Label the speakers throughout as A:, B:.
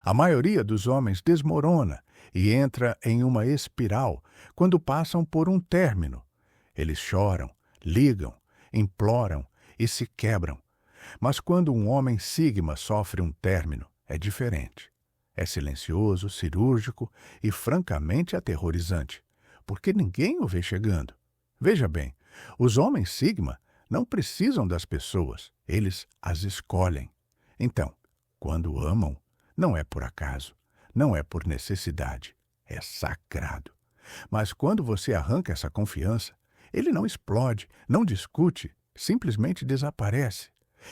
A: A maioria dos homens desmorona e entra em uma espiral quando passam por um término. Eles choram, ligam, imploram e se quebram. Mas quando um homem sigma sofre um término, é diferente. É silencioso, cirúrgico e francamente aterrorizante, porque ninguém o vê chegando. Veja bem, os homens sigma não precisam das pessoas, eles as escolhem. Então, quando amam, não é por acaso, não é por necessidade, é sagrado. Mas quando você arranca essa confiança, ele não explode, não discute, simplesmente desaparece.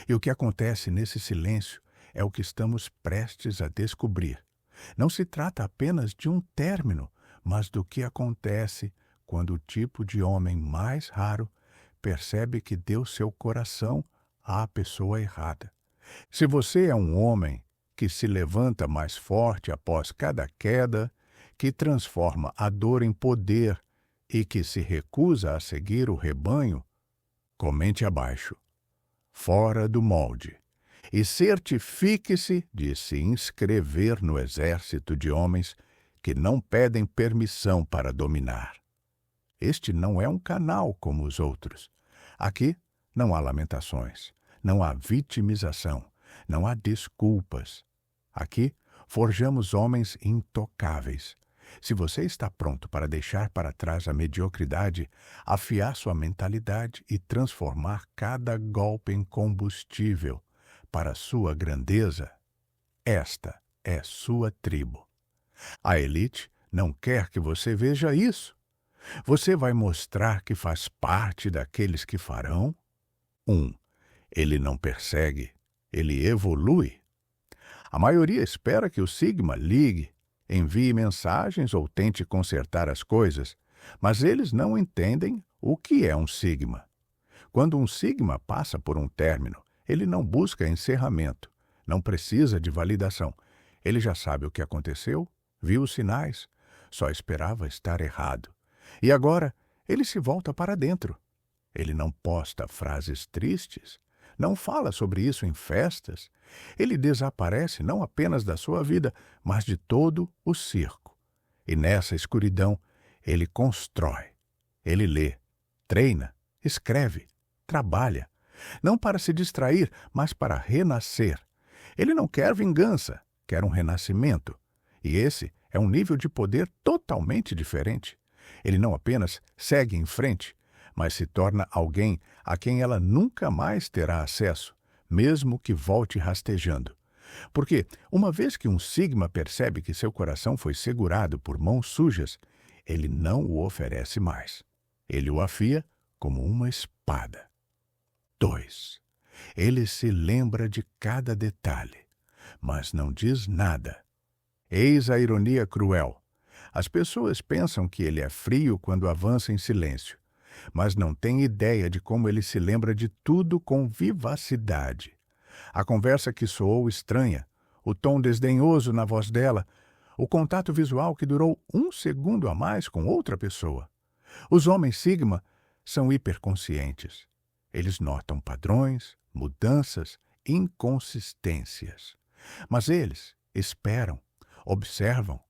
A: E o que acontece nesse silêncio é o que estamos prestes a descobrir. Não se trata apenas de um término, mas do que acontece quando o tipo de homem mais raro percebe que deu seu coração à pessoa errada. Se você é um homem que se levanta mais forte após cada queda, que transforma a dor em poder e que se recusa a seguir o rebanho, comente abaixo. Fora do molde. E certifique-se de se inscrever no exército de homens que não pedem permissão para dominar. Este não é um canal como os outros. Aqui não há lamentações, não há vitimização, não há desculpas. Aqui forjamos homens intocáveis. Se você está pronto para deixar para trás a mediocridade, afiar sua mentalidade e transformar cada golpe em combustível para sua grandeza, esta é sua tribo. A elite não quer que você veja isso. Você vai mostrar que faz parte daqueles que farão? 1. Ele não persegue, ele evolui. A maioria espera que o Sigma ligue, envie mensagens ou tente consertar as coisas, mas eles não entendem o que é um Sigma. Quando um Sigma passa por um término, ele não busca encerramento, não precisa de validação. Ele já sabe o que aconteceu, viu os sinais, só esperava estar errado. E agora ele se volta para dentro. Ele não posta frases tristes, não fala sobre isso em festas. Ele desaparece não apenas da sua vida, mas de todo o circo. E nessa escuridão, ele constrói. Ele lê, treina, escreve, trabalha. Não para se distrair, mas para renascer. Ele não quer vingança, quer um renascimento. E esse é um nível de poder totalmente diferente. Ele não apenas segue em frente, mas se torna alguém a quem ela nunca mais terá acesso, mesmo que volte rastejando. Porque, uma vez que um Sigma percebe que seu coração foi segurado por mãos sujas, ele não o oferece mais. Ele o afia como uma espada. 2. Ele se lembra de cada detalhe, mas não diz nada. Eis a ironia cruel. As pessoas pensam que ele é frio quando avança em silêncio, mas não têm ideia de como ele se lembra de tudo com vivacidade. A conversa que soou estranha, o tom desdenhoso na voz dela, o contato visual que durou 1 segundo a mais com outra pessoa. Os homens Sigma são hiperconscientes. Eles notam padrões, mudanças, inconsistências. Mas eles esperam, observam,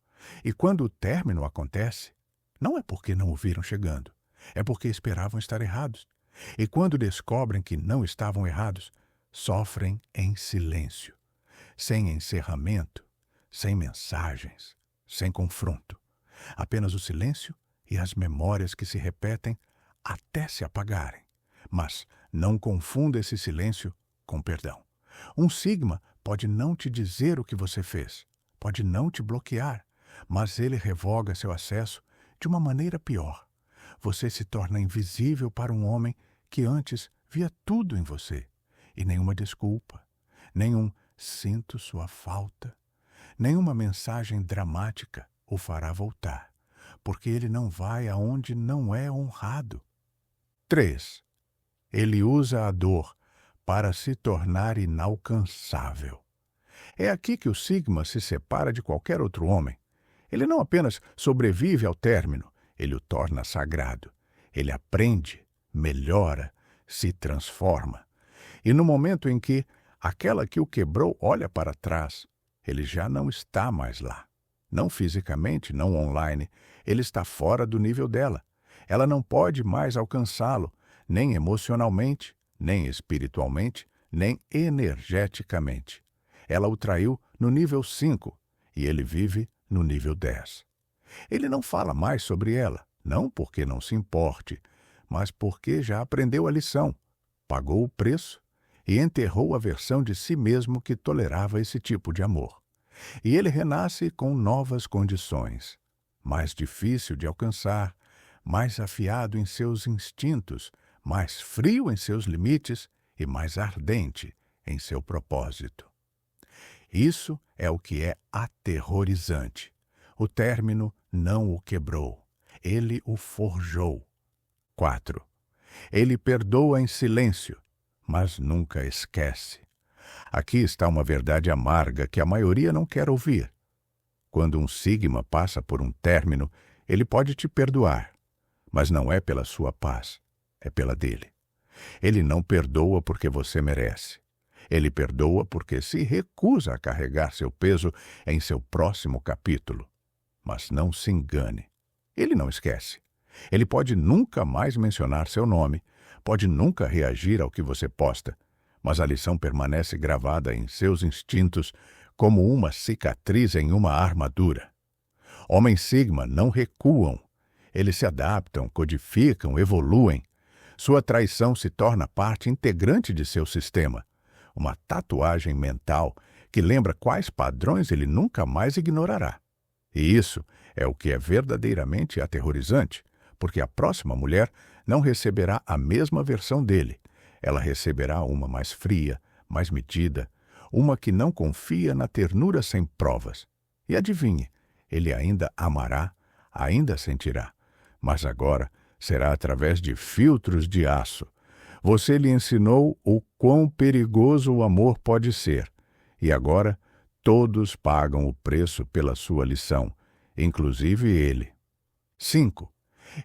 A: e quando o término acontece, não é porque não o viram chegando, é porque esperavam estar errados. E quando descobrem que não estavam errados, sofrem em silêncio, sem encerramento, sem mensagens, sem confronto. Apenas o silêncio e as memórias que se repetem até se apagarem. Mas não confunda esse silêncio com perdão. Um Sigma pode não te dizer o que você fez, pode não te bloquear, mas ele revoga seu acesso de uma maneira pior. Você se torna invisível para um homem que antes via tudo em você, e nenhuma desculpa, nenhum sinto sua falta, nenhuma mensagem dramática o fará voltar, porque ele não vai aonde não é honrado. 3. Ele usa a dor para se tornar inalcançável. É aqui que o Sigma se separa de qualquer outro homem. Ele não apenas sobrevive ao término, ele o torna sagrado. Ele aprende, melhora, se transforma. E no momento em que aquela que o quebrou olha para trás, Ele já não está mais lá. Não fisicamente, não online. Ele está fora do nível dela. Ela não pode mais alcançá-lo, nem emocionalmente, nem espiritualmente, nem energeticamente. Ela o traiu no nível 5 e ele vive no nível 10. Ele não fala mais sobre ela, não porque não se importe, mas porque já aprendeu a lição, pagou o preço e enterrou a versão de si mesmo que tolerava esse tipo de amor. E ele renasce com novas condições, mais difícil de alcançar, mais afiado em seus instintos, mais frio em seus limites e mais ardente em seu propósito. Isso é o que é aterrorizante. O término não o quebrou, ele o forjou. 4. Ele perdoa em silêncio, mas nunca esquece. Aqui está uma verdade amarga que a maioria não quer ouvir. Quando um sigma passa por um término, ele pode te perdoar, mas não é pela sua paz, é pela dele. Ele não perdoa porque você merece. Ele perdoa porque se recusa a carregar seu peso em seu próximo capítulo. Mas não se engane. Ele não esquece. Ele pode nunca mais mencionar seu nome, pode nunca reagir ao que você posta, mas a lição permanece gravada em seus instintos como uma cicatriz em uma armadura. Homens Sigma não recuam. Eles se adaptam, codificam, evoluem. Sua traição se torna parte integrante de seu sistema, uma tatuagem mental que lembra quais padrões ele nunca mais ignorará. E isso é o que é verdadeiramente aterrorizante, porque a próxima mulher não receberá a mesma versão dele. Ela receberá uma mais fria, mais medida, uma que não confia na ternura sem provas. E adivinhe, ele ainda amará, ainda sentirá, mas agora será através de filtros de aço. Você lhe ensinou o quão perigoso o amor pode ser, e agora todos pagam o preço pela sua lição, inclusive ele. 5.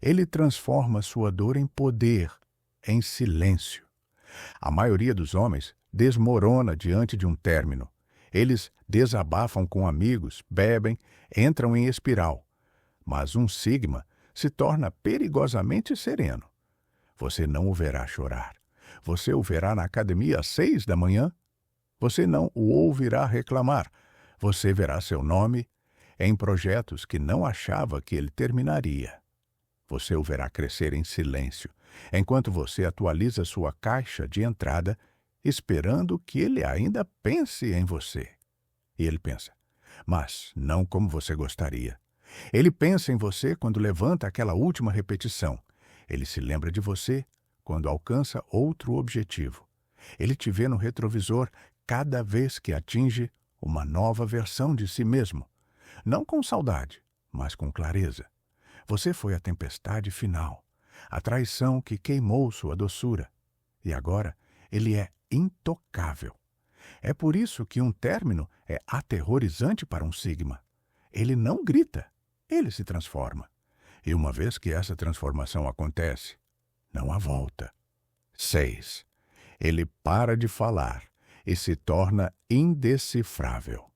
A: Ele transforma sua dor em poder, em silêncio. A maioria dos homens desmorona diante de um término. Eles desabafam com amigos, bebem, entram em espiral. Mas um sigma se torna perigosamente sereno. Você não o verá chorar. Você o verá na academia às 6 da manhã. Você não o ouvirá reclamar. Você verá seu nome em projetos que não achava que ele terminaria. Você o verá crescer em silêncio, enquanto você atualiza sua caixa de entrada, esperando que ele ainda pense em você. E ele pensa, mas não como você gostaria. Ele pensa em você quando levanta aquela última repetição. Ele se lembra de você quando alcança outro objetivo. Ele te vê no retrovisor cada vez que atinge uma nova versão de si mesmo. Não com saudade, mas com clareza. Você foi a tempestade final, a traição que queimou sua doçura. E agora ele é intocável. É por isso que um término é aterrorizante para um sigma. Ele não grita, ele se transforma. E uma vez que essa transformação acontece, não há volta. 6. Ele para de falar e se torna indecifrável.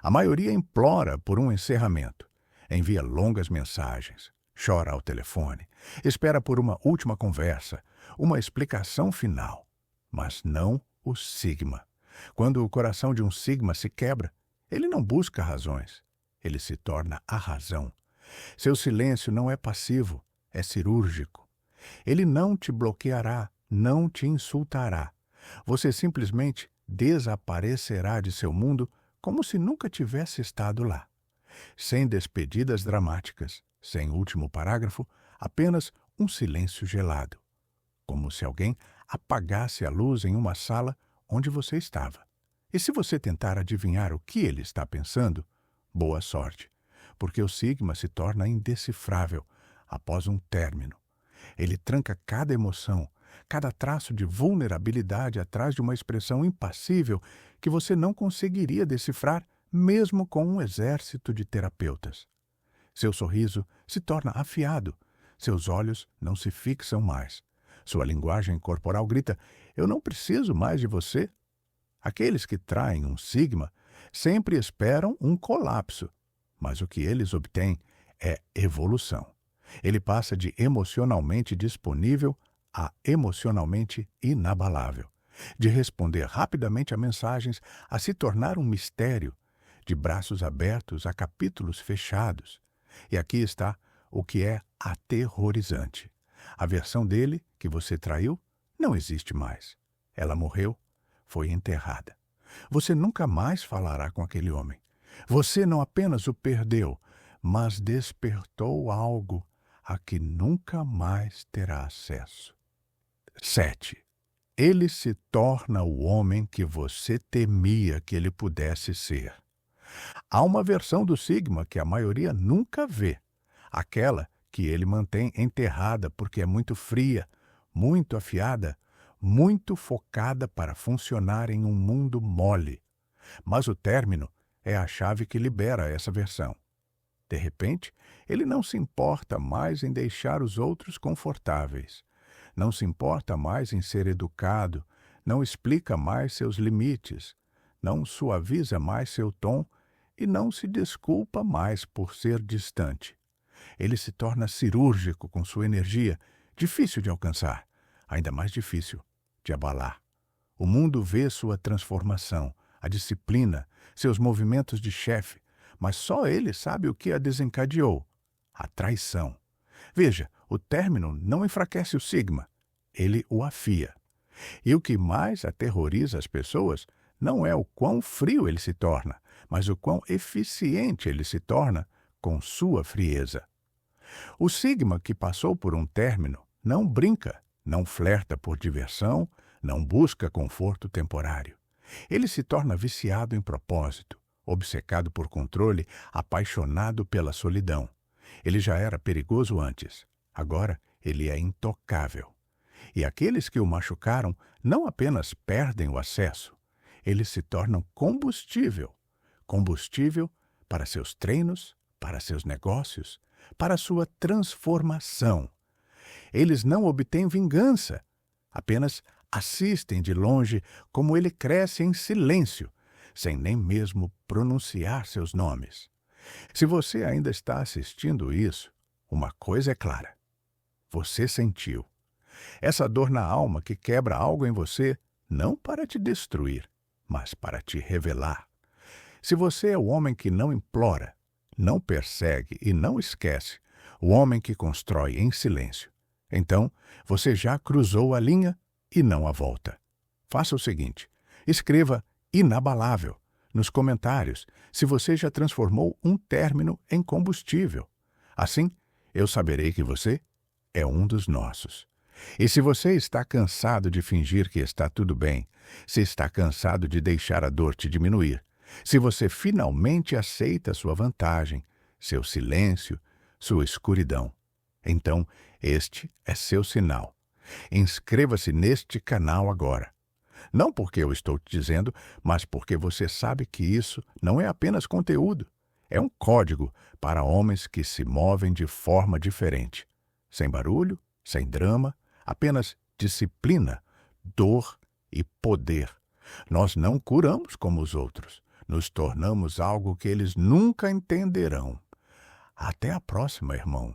A: A maioria implora por um encerramento, envia longas mensagens, chora ao telefone, espera por uma última conversa, uma explicação final. Mas não o sigma. Quando o coração de um sigma se quebra, ele não busca razões, ele se torna a razão. Seu silêncio não é passivo, é cirúrgico. Ele não te bloqueará, não te insultará. Você simplesmente desaparecerá de seu mundo como se nunca tivesse estado lá. Sem despedidas dramáticas, sem último parágrafo, apenas um silêncio gelado. Como se alguém apagasse a luz em uma sala onde você estava. E se você tentar adivinhar o que ele está pensando, boa sorte, porque o sigma se torna indecifrável após um término. Ele tranca cada emoção, cada traço de vulnerabilidade atrás de uma expressão impassível que você não conseguiria decifrar mesmo com um exército de terapeutas. Seu sorriso se torna afiado, seus olhos não se fixam mais. Sua linguagem corporal grita, eu não preciso mais de você. Aqueles que traem um sigma Sempre esperam um colapso, mas o que eles obtêm é evolução. Ele passa de emocionalmente disponível a emocionalmente inabalável, de responder rapidamente a mensagens a se tornar um mistério, de braços abertos a capítulos fechados. E aqui está o que é aterrorizante. A versão dele, que você traiu, não existe mais. Ela morreu, foi enterrada. Você nunca mais falará com aquele homem. Você não apenas o perdeu, mas despertou algo a que nunca mais terá acesso. 7. Ele se torna o homem que você temia que ele pudesse ser. Há uma versão do Sigma que a maioria nunca vê, aquela que ele mantém enterrada porque é muito fria, muito afiada, muito focada para funcionar em um mundo mole. Mas o término é a chave que libera essa versão. De repente, ele não se importa mais em deixar os outros confortáveis. Não se importa mais em ser educado, não explica mais seus limites, não suaviza mais seu tom e não se desculpa mais por ser distante. Ele se torna cirúrgico com sua energia, difícil de alcançar, ainda mais difícil de abalar. O mundo vê sua transformação, a disciplina, seus movimentos de chefe, mas só ele sabe o que a desencadeou: a traição. Veja, o término não enfraquece o Sigma, ele o afia. E o que mais aterroriza as pessoas não é o quão frio ele se torna, mas o quão eficiente ele se torna com sua frieza. O Sigma que passou por um término não brinca, não flerta por diversão, não busca conforto temporário. Ele se torna viciado em propósito, obcecado por controle, apaixonado pela solidão. Ele já era perigoso antes, agora ele é intocável. E aqueles que o machucaram não apenas perdem o acesso, eles se tornam combustível. Combustível para seus treinos, para seus negócios, para sua transformação. Eles não obtêm vingança, apenas assistem de longe como ele cresce em silêncio, sem nem mesmo pronunciar seus nomes. Se você ainda está assistindo isso, uma coisa é clara: você sentiu. Essa dor na alma que quebra algo em você, não para te destruir, mas para te revelar. Se você é o homem que não implora, não persegue e não esquece, o homem que constrói em silêncio, então você já cruzou a linha e não a volta. Faça o seguinte: escreva inabalável nos comentários se você já transformou um término em combustível. Assim, eu saberei que você é um dos nossos. E se você está cansado de fingir que está tudo bem, se está cansado de deixar a dor te diminuir, se você finalmente aceita sua vantagem, seu silêncio, sua escuridão, então este é seu sinal. Inscreva-se neste canal agora. Não porque eu estou te dizendo, mas porque você sabe que isso não é apenas conteúdo. É um código para homens que se movem de forma diferente. Sem barulho, sem drama, apenas disciplina, dor e poder. Nós não curamos como os outros. Nos tornamos algo que eles nunca entenderão. Até a próxima, irmão.